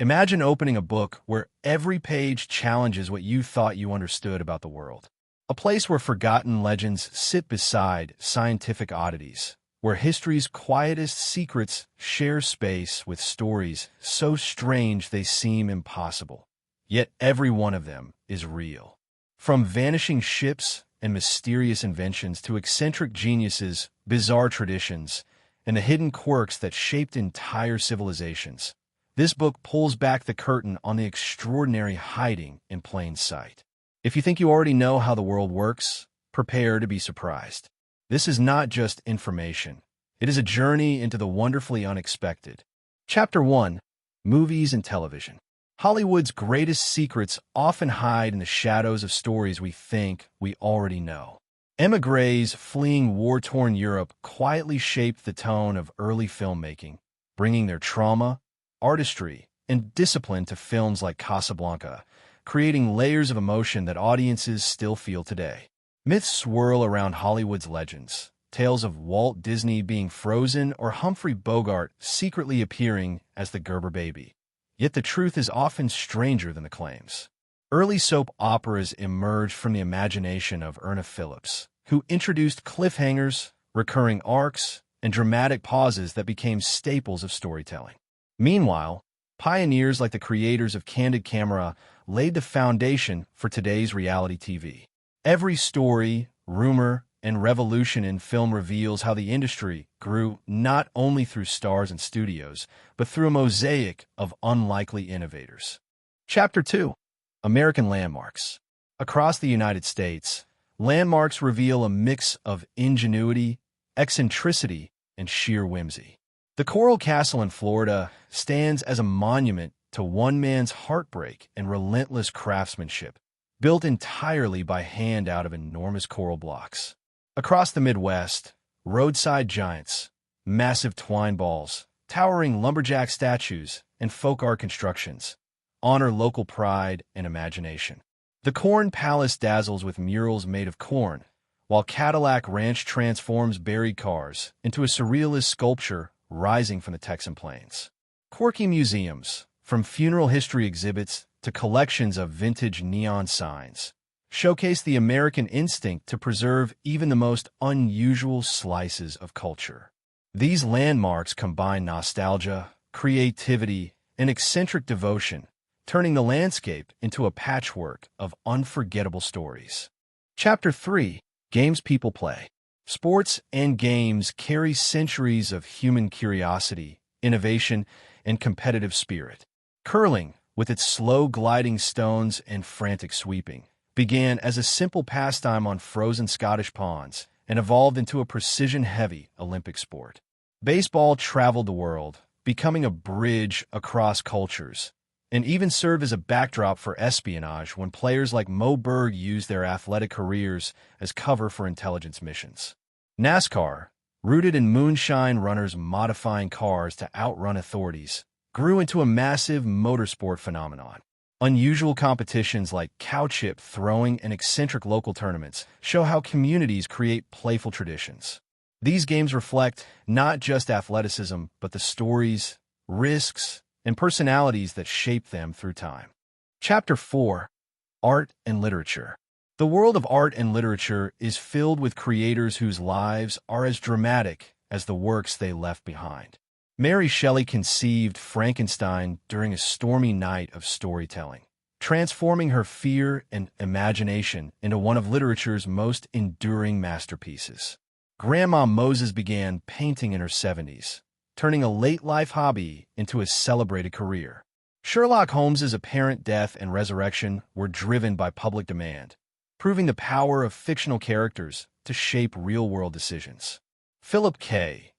Imagine opening a book where every page challenges what you thought you understood about the world. A place where forgotten legends sit beside scientific oddities, where history's quietest secrets share space with stories so strange they seem impossible. Yet every one of them is real. From vanishing ships and mysterious inventions to eccentric geniuses, bizarre traditions, and the hidden quirks that shaped entire civilizations, this book pulls back the curtain on the extraordinary hiding in plain sight. If you think you already know how the world works, prepare to be surprised. This is not just information. It is a journey into the wonderfully unexpected. Chapter 1. Movies and Television. Hollywood's greatest secrets often hide in the shadows of stories we think we already know. Émigrés fleeing war-torn Europe quietly shaped the tone of early filmmaking, bringing their trauma, artistry, and discipline to films like Casablanca, creating layers of emotion that audiences still feel today. Myths swirl around Hollywood's legends, tales of Walt Disney being frozen or Humphrey Bogart secretly appearing as the Gerber baby. Yet the truth is often stranger than the claims. Early soap operas emerged from the imagination of Irna Phillips, who introduced cliffhangers, recurring arcs, and dramatic pauses that became staples of storytelling. Meanwhile, pioneers like the creators of Candid Camera laid the foundation for today's reality TV. Every story, rumor, and revolution in film reveals how the industry grew not only through stars and studios, but through a mosaic of unlikely innovators. Chapter 2. American Landmarks. Across the United States, landmarks reveal a mix of ingenuity, eccentricity, and sheer whimsy. The Coral Castle in Florida stands as a monument to one man's heartbreak and relentless craftsmanship, built entirely by hand out of enormous coral blocks. Across the Midwest, roadside giants, massive twine balls, towering lumberjack statues, and folk art constructions honor local pride and imagination. The Corn Palace dazzles with murals made of corn, while Cadillac Ranch transforms buried cars into a surrealist sculpture rising from the Texan plains. Quirky museums, from funeral history exhibits to collections of vintage neon signs, showcase the American instinct to preserve even the most unusual slices of culture. These landmarks combine nostalgia, creativity, and eccentric devotion, turning the landscape into a patchwork of unforgettable stories. Chapter 3. Games People Play. Sports and games carry centuries of human curiosity, innovation, and competitive spirit. Curling, with its slow gliding stones and frantic sweeping, began as a simple pastime on frozen Scottish ponds and evolved into a precision-heavy Olympic sport. Baseball traveled the world, becoming a bridge across cultures, and even served as a backdrop for espionage when players like Mo Berg used their athletic careers as cover for intelligence missions. NASCAR, rooted in moonshine runners modifying cars to outrun authorities, grew into a massive motorsport phenomenon. Unusual competitions like cow chip throwing and eccentric local tournaments show how communities create playful traditions. These games reflect not just athleticism, but the stories, risks, and personalities that shape them through time. Chapter 4. Art and Literature. The world of art and literature is filled with creators whose lives are as dramatic as the works they left behind. Mary Shelley conceived Frankenstein during a stormy night of storytelling, transforming her fear and imagination into one of literature's most enduring masterpieces. Grandma Moses began painting in her 70s, turning a late-life hobby into a celebrated career. Sherlock Holmes's apparent death and resurrection were driven by public demand, proving the power of fictional characters to shape real-world decisions. Philip K.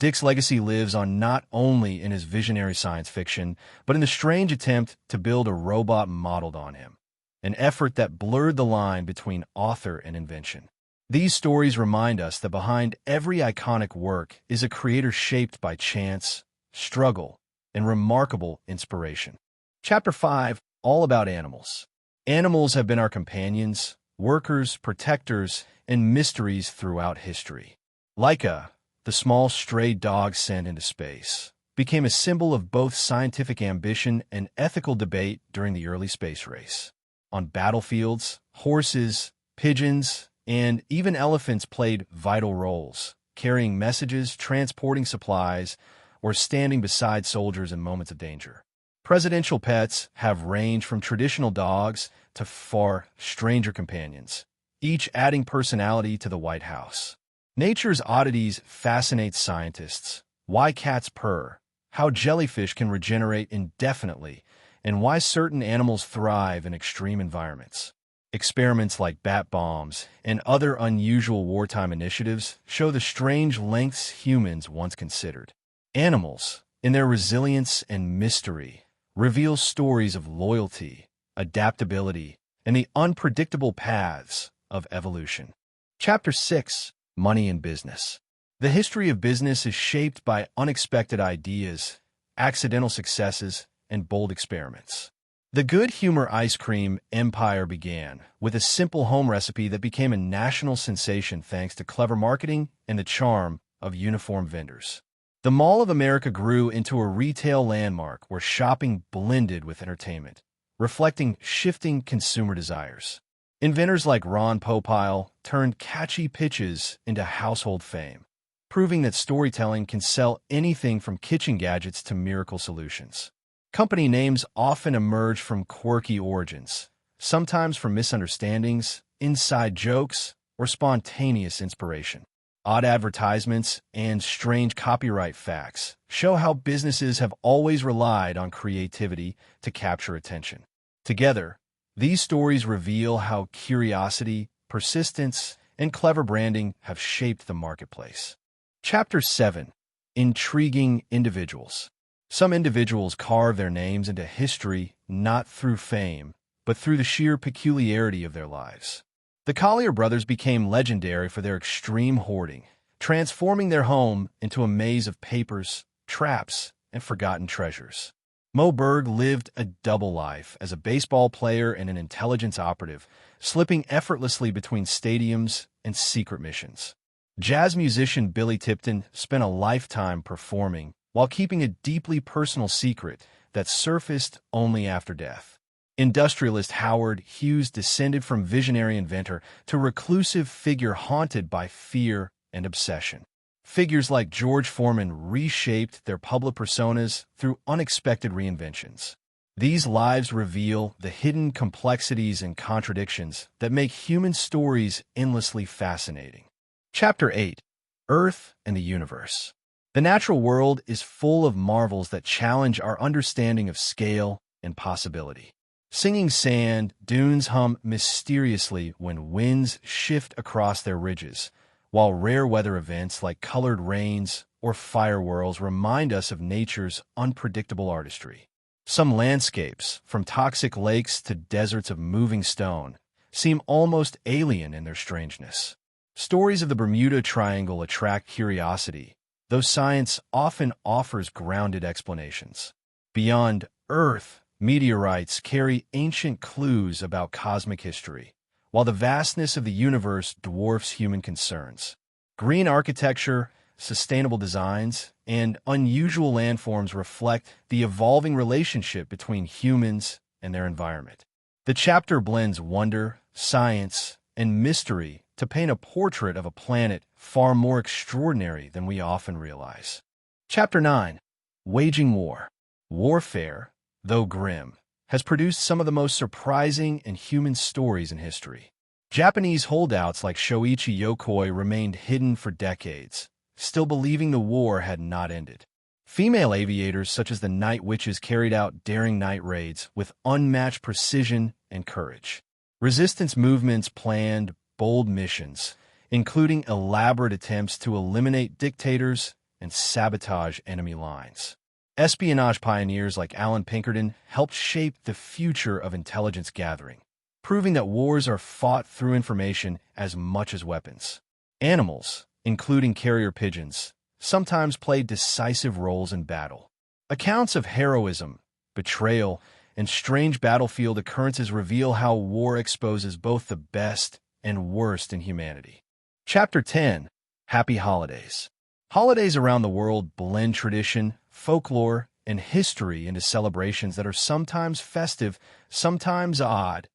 Dick's legacy lives on not only in his visionary science fiction, but in the strange attempt to build a robot modeled on him, an effort that blurred the line between author and invention. These stories remind us that behind every iconic work is a creator shaped by chance, struggle, and remarkable inspiration. Chapter 5. All About Animals. Animals have been our companions, workers, protectors, and mysteries throughout history. Laika, the small stray dog sent into space, became a symbol of both scientific ambition and ethical debate during the early space race. On battlefields, horses, pigeons, and even elephants played vital roles, carrying messages, transporting supplies, or standing beside soldiers in moments of danger. Presidential pets have ranged from traditional dogs to far stranger companions, each adding personality to the White House. Nature's oddities fascinate scientists. Why cats purr, how jellyfish can regenerate indefinitely, and why certain animals thrive in extreme environments. Experiments like bat bombs and other unusual wartime initiatives show the strange lengths humans once considered. Animals, in their resilience and mystery, reveal stories of loyalty, adaptability, and the unpredictable paths of evolution. Chapter 6: Money and Business. The history of business is shaped by unexpected ideas, accidental successes, and bold experiments. The good humor ice cream empire began with a simple home recipe that became a national sensation thanks to clever marketing and the charm of uniform vendors. The Mall of America grew into a retail landmark where shopping blended with entertainment, reflecting shifting consumer desires. Inventors like Ron Popeil turned catchy pitches into household fame, proving that storytelling can sell anything from kitchen gadgets to miracle solutions. Company names often emerge from quirky origins, sometimes from misunderstandings, inside jokes, or spontaneous inspiration. Odd advertisements and strange copyright facts show how businesses have always relied on creativity to capture attention. Together, these stories reveal how curiosity, persistence, and clever branding have shaped the marketplace. Chapter 7: Intriguing Individuals. Some individuals carve their names into history not through fame, but through the sheer peculiarity of their lives. The Collier brothers became legendary for their extreme hoarding, transforming their home into a maze of papers, traps, and forgotten treasures. Mo Berg lived a double life as a baseball player and an intelligence operative, slipping effortlessly between stadiums and secret missions. Jazz musician Billy Tipton spent a lifetime performing while keeping a deeply personal secret that surfaced only after death. Industrialist Howard Hughes descended from visionary inventor to reclusive figure haunted by fear and obsession. Figures like George Foreman reshaped their public personas through unexpected reinventions. These lives reveal the hidden complexities and contradictions that make human stories endlessly fascinating. Chapter 8: Earth and the Universe. The natural world is full of marvels that challenge our understanding of scale and possibility. Singing sand dunes hum mysteriously when winds shift across their ridges, while rare weather events like colored rains or fire whirls remind us of nature's unpredictable artistry. Some landscapes, from toxic lakes to deserts of moving stone, seem almost alien in their strangeness. Stories of the Bermuda Triangle attract curiosity, though science often offers grounded explanations. Beyond Earth, meteorites carry ancient clues about cosmic history, while the vastness of the universe dwarfs human concerns. Green architecture, sustainable designs, and unusual landforms reflect the evolving relationship between humans and their environment. The chapter blends wonder, science, and mystery to paint a portrait of a planet far more extraordinary than we often realize. Chapter 9: Waging War. Warfare, though grim, has produced some of the most surprising and human stories in history. Japanese holdouts like Shoichi Yokoi remained hidden for decades, still believing the war had not ended. Female aviators such as the Night Witches carried out daring night raids with unmatched precision and courage. Resistance movements planned bold missions, including elaborate attempts to eliminate dictators and sabotage enemy lines. Espionage pioneers like Alan Pinkerton helped shape the future of intelligence gathering, proving that wars are fought through information as much as weapons. Animals, including carrier pigeons, sometimes play decisive roles in battle. Accounts of heroism, betrayal, and strange battlefield occurrences reveal how war exposes both the best and worst in humanity. Chapter 10: Happy Holidays. Holidays around the world blend tradition, folklore, and history into celebrations that are sometimes festive, sometimes odd,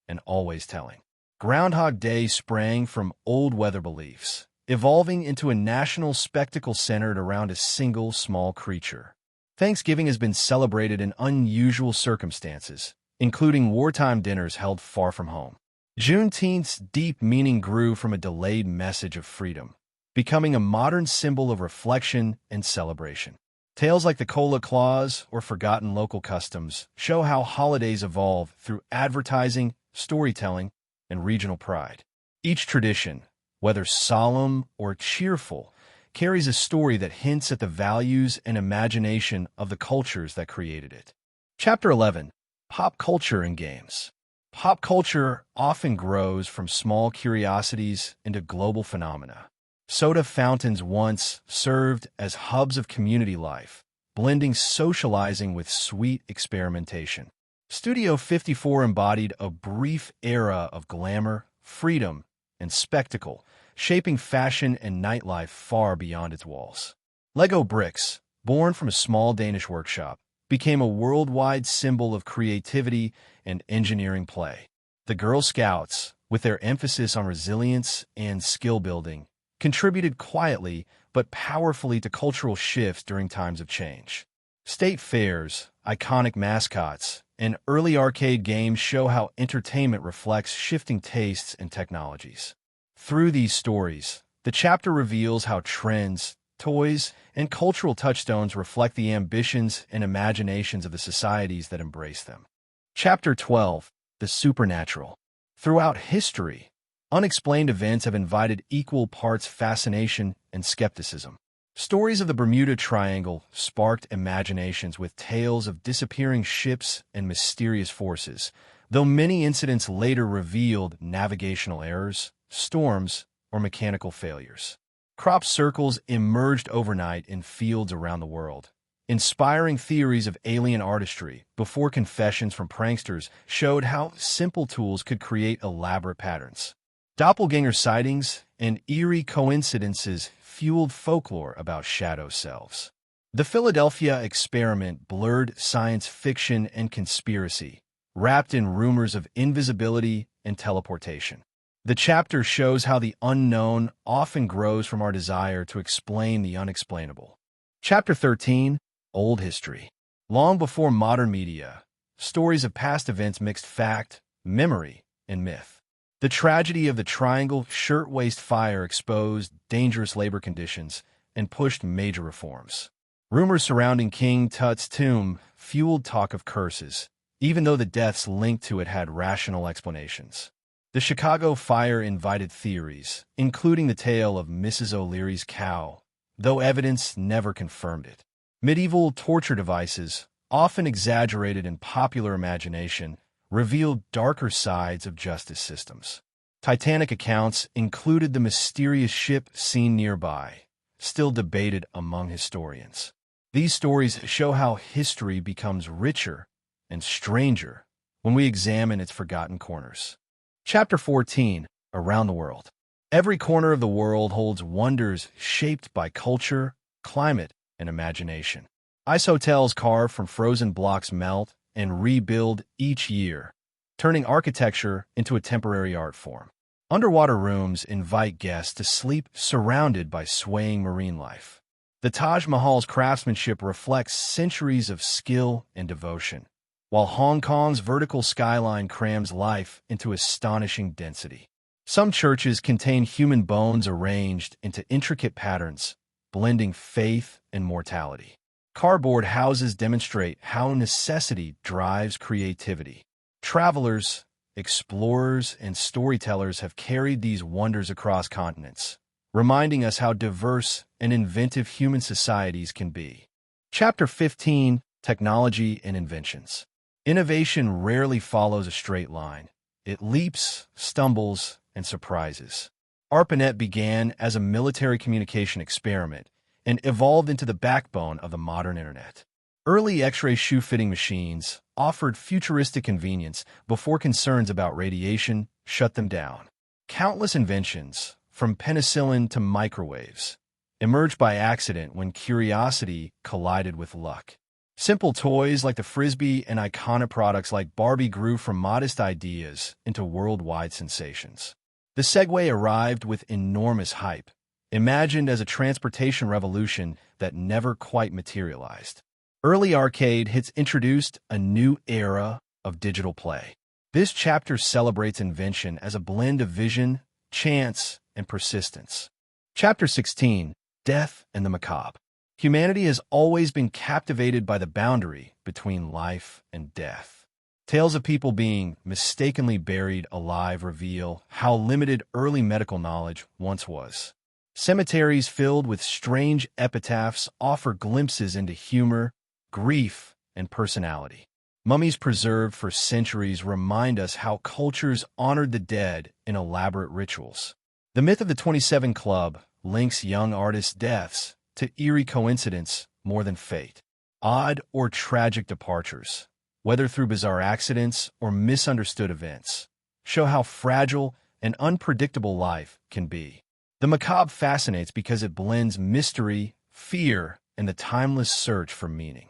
and always telling. Groundhog Day sprang from old weather beliefs, evolving into a national spectacle centered around a single small creature. Thanksgiving has been celebrated in unusual circumstances, including wartime dinners held far from home. Juneteenth's deep meaning grew from a delayed message of freedom, becoming a modern symbol of reflection and celebration. Tales like the Cola Claus or forgotten local customs show how holidays evolve through advertising, storytelling, and regional pride. Each tradition, whether solemn or cheerful, carries a story that hints at the values and imagination of the cultures that created it. Chapter 11. Pop Culture and Games. Pop culture often grows from small curiosities into global phenomena. Soda fountains once served as hubs of community life, blending socializing with sweet experimentation. Studio 54 embodied a brief era of glamour, freedom, and spectacle, shaping fashion and nightlife far beyond its walls. Lego bricks, born from a small Danish workshop, became a worldwide symbol of creativity and engineering play. The Girl Scouts, with their emphasis on resilience and skill building, contributed quietly but powerfully to cultural shifts during times of change. State fairs, iconic mascots, and early arcade games show how entertainment reflects shifting tastes and technologies. Through these stories, the chapter reveals how trends, toys, and cultural touchstones reflect the ambitions and imaginations of the societies that embrace them. Chapter 12. The Supernatural. Throughout history, unexplained events have invited equal parts fascination and skepticism. Stories of the Bermuda Triangle sparked imaginations with tales of disappearing ships and mysterious forces, though many incidents later revealed navigational errors, storms, or mechanical failures. Crop circles emerged overnight in fields around the world, inspiring theories of alien artistry before confessions from pranksters showed how simple tools could create elaborate patterns. Doppelganger sightings and eerie coincidences fueled folklore about shadow selves. The Philadelphia experiment blurred science fiction and conspiracy, wrapped in rumors of invisibility and teleportation. The chapter shows how the unknown often grows from our desire to explain the unexplainable. Chapter 13. Old History. Long before modern media, stories of past events mixed fact, memory, and myth. The tragedy of the Triangle Shirtwaist Fire exposed dangerous labor conditions and pushed major reforms. Rumors surrounding King Tut's tomb fueled talk of curses, even though the deaths linked to it had rational explanations. The Chicago Fire invited theories, including the tale of Mrs. O'Leary's cow, though evidence never confirmed it. Medieval torture devices, often exaggerated in popular imagination, revealed darker sides of justice systems. Titanic accounts included the mysterious ship seen nearby, still debated among historians. These stories show how history becomes richer and stranger when we examine its forgotten corners. Chapter 14. Around the World. Every corner of the world holds wonders shaped by culture, climate, and imagination. Ice hotels carved from frozen blocks melt and rebuild each year, turning architecture into a temporary art form. Underwater rooms invite guests to sleep surrounded by swaying marine life. The Taj Mahal's craftsmanship reflects centuries of skill and devotion, while Hong Kong's vertical skyline crams life into astonishing density. Some churches contain human bones arranged into intricate patterns, blending faith and mortality. Cardboard houses demonstrate how necessity drives creativity. Travelers, explorers, and storytellers have carried these wonders across continents, reminding us how diverse and inventive human societies can be. Chapter 15. Technology and Inventions. Innovation rarely follows a straight line. It leaps, stumbles, and surprises. ARPANET began as a military communication experiment and evolved into the backbone of the modern Internet. Early X-ray shoe-fitting machines offered futuristic convenience before concerns about radiation shut them down. Countless inventions, from penicillin to microwaves, emerged by accident when curiosity collided with luck. Simple toys like the Frisbee and iconic products like Barbie grew from modest ideas into worldwide sensations. The Segway arrived with enormous hype, imagined as a transportation revolution that never quite materialized. Early arcade hits introduced a new era of digital play. This chapter celebrates invention as a blend of vision, chance, and persistence. Chapter 16, Death and the Macabre. Humanity has always been captivated by the boundary between life and death. Tales of people being mistakenly buried alive reveal how limited early medical knowledge once was. Cemeteries filled with strange epitaphs offer glimpses into humor, grief, and personality. Mummies preserved for centuries remind us how cultures honored the dead in elaborate rituals. The myth of the 27 Club links young artists' deaths to eerie coincidence more than fate. Odd or tragic departures, whether through bizarre accidents or misunderstood events, show how fragile and unpredictable life can be. The macabre fascinates because it blends mystery, fear, and the timeless search for meaning.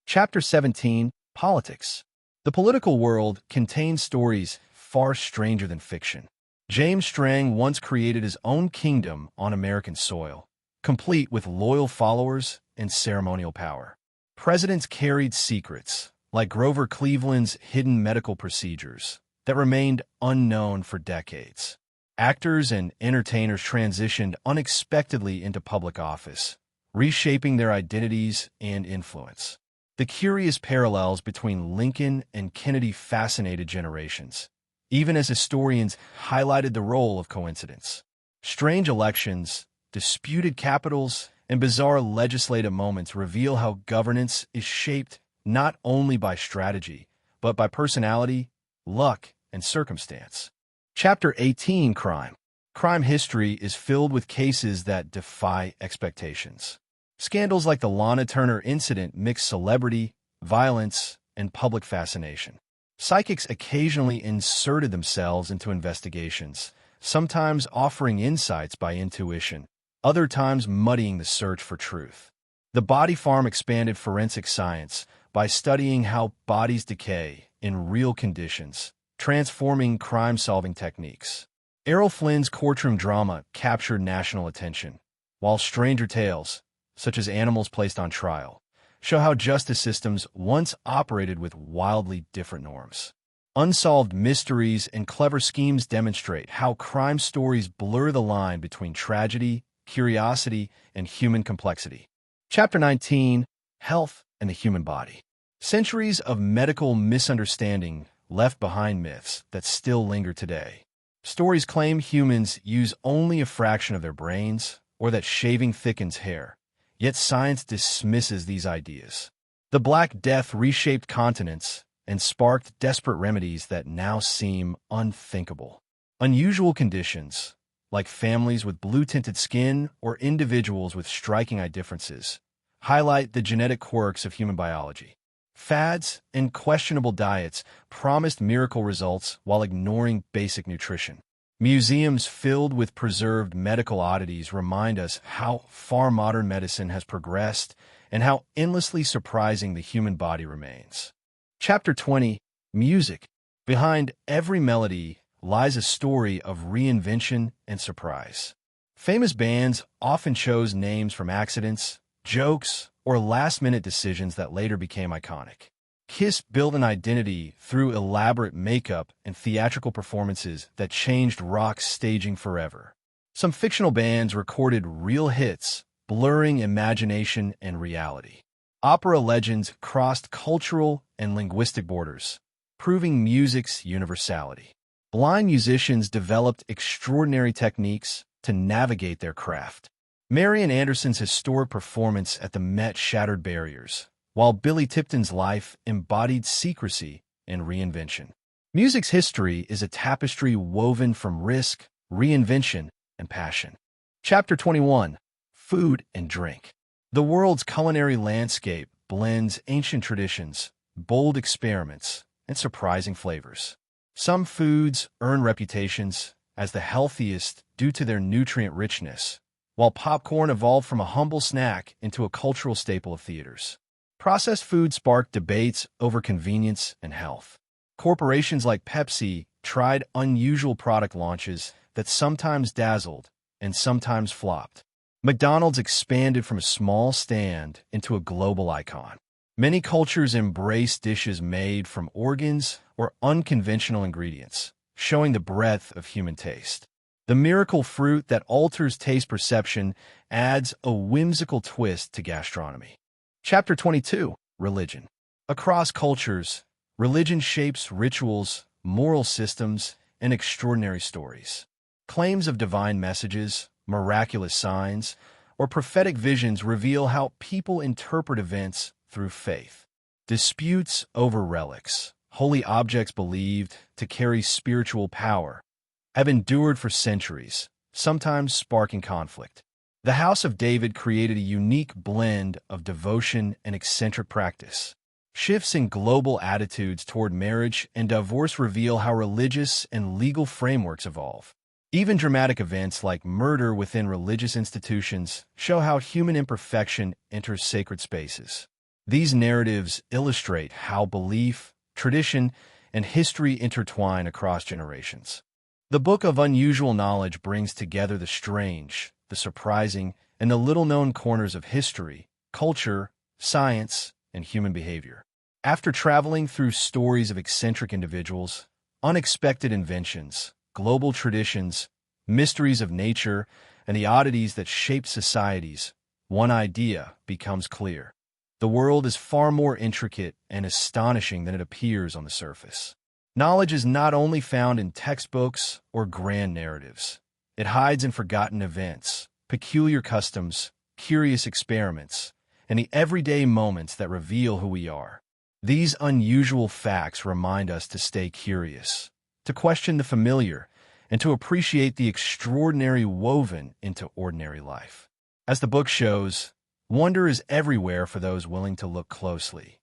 Chapter 17, Politics. The political world contains stories far stranger than fiction. James Strang once created his own kingdom on American soil, complete with loyal followers and ceremonial power. Presidents carried secrets, like Grover Cleveland's hidden medical procedures, that remained unknown for decades. Actors and entertainers transitioned unexpectedly into public office, reshaping their identities and influence. The curious parallels between Lincoln and Kennedy fascinated generations, even as historians highlighted the role of coincidence. Strange elections, disputed capitals, and bizarre legislative moments reveal how governance is shaped not only by strategy, but by personality, luck, and circumstance. Chapter 18, Crime. Crime history is filled with cases that defy expectations. Scandals like the Lana Turner incident mix celebrity, violence, and public fascination. Psychics occasionally inserted themselves into investigations, sometimes offering insights by intuition, other times muddying the search for truth. The Body Farm expanded forensic science by studying how bodies decay in real conditions, transforming crime-solving techniques. Errol Flynn's courtroom drama captured national attention, while stranger tales, such as Animals Placed on Trial, show how justice systems once operated with wildly different norms. Unsolved mysteries and clever schemes demonstrate how crime stories blur the line between tragedy, curiosity, and human complexity. Chapter 19, Health and the Human Body. Centuries of medical misunderstanding left behind myths that still linger today. Stories claim humans use only a fraction of their brains, or that shaving thickens hair. Yet science dismisses these ideas. The Black Death reshaped continents and sparked desperate remedies that now seem unthinkable. Unusual conditions, like families with blue-tinted skin or individuals with striking eye differences, highlight the genetic quirks of human biology. Fads and questionable diets promised miracle results while ignoring basic nutrition. Museums filled with preserved medical oddities remind us how far modern medicine has progressed and how endlessly surprising the human body remains. Chapter 20, Music. Behind every melody lies a story of reinvention and surprise. Famous bands often chose names from accidents, jokes, or last-minute decisions that later became iconic. Kiss built an identity through elaborate makeup and theatrical performances that changed rock's staging forever. Some fictional bands recorded real hits, blurring imagination and reality. Opera legends crossed cultural and linguistic borders, proving music's universality. Blind musicians developed extraordinary techniques to navigate their craft. Marian Anderson's historic performance at the Met shattered barriers, while Billy Tipton's life embodied secrecy and reinvention. Music's history is a tapestry woven from risk, reinvention, and passion. Chapter 21, Food and Drink. The world's culinary landscape blends ancient traditions, bold experiments, and surprising flavors. Some foods earn reputations as the healthiest due to their nutrient richness, while popcorn evolved from a humble snack into a cultural staple of theaters. Processed food sparked debates over convenience and health. Corporations like Pepsi tried unusual product launches that sometimes dazzled and sometimes flopped. McDonald's expanded from a small stand into a global icon. Many cultures embrace dishes made from organs or unconventional ingredients, showing the breadth of human taste. The miracle fruit that alters taste perception adds a whimsical twist to gastronomy. Chapter 22. Religion. Across cultures, religion shapes rituals, moral systems, and extraordinary stories. Claims of divine messages, miraculous signs, or prophetic visions reveal how people interpret events through faith. Disputes over relics, holy objects believed to carry spiritual power, have endured for centuries, sometimes sparking conflict. The House of David created a unique blend of devotion and eccentric practice. Shifts in global attitudes toward marriage and divorce reveal how religious and legal frameworks evolve. Even dramatic events like murder within religious institutions show how human imperfection enters sacred spaces. These narratives illustrate how belief, tradition, and history intertwine across generations. The Book of Unusual Knowledge brings together the strange, the surprising, and the little-known corners of history, culture, science, and human behavior. After traveling through stories of eccentric individuals, unexpected inventions, global traditions, mysteries of nature, and the oddities that shape societies, one idea becomes clear. The world is far more intricate and astonishing than it appears on the surface. Knowledge is not only found in textbooks or grand narratives. It hides in forgotten events, peculiar customs, curious experiments, and the everyday moments that reveal who we are. These unusual facts remind us to stay curious, to question the familiar, and to appreciate the extraordinary woven into ordinary life. As the book shows, wonder is everywhere for those willing to look closely.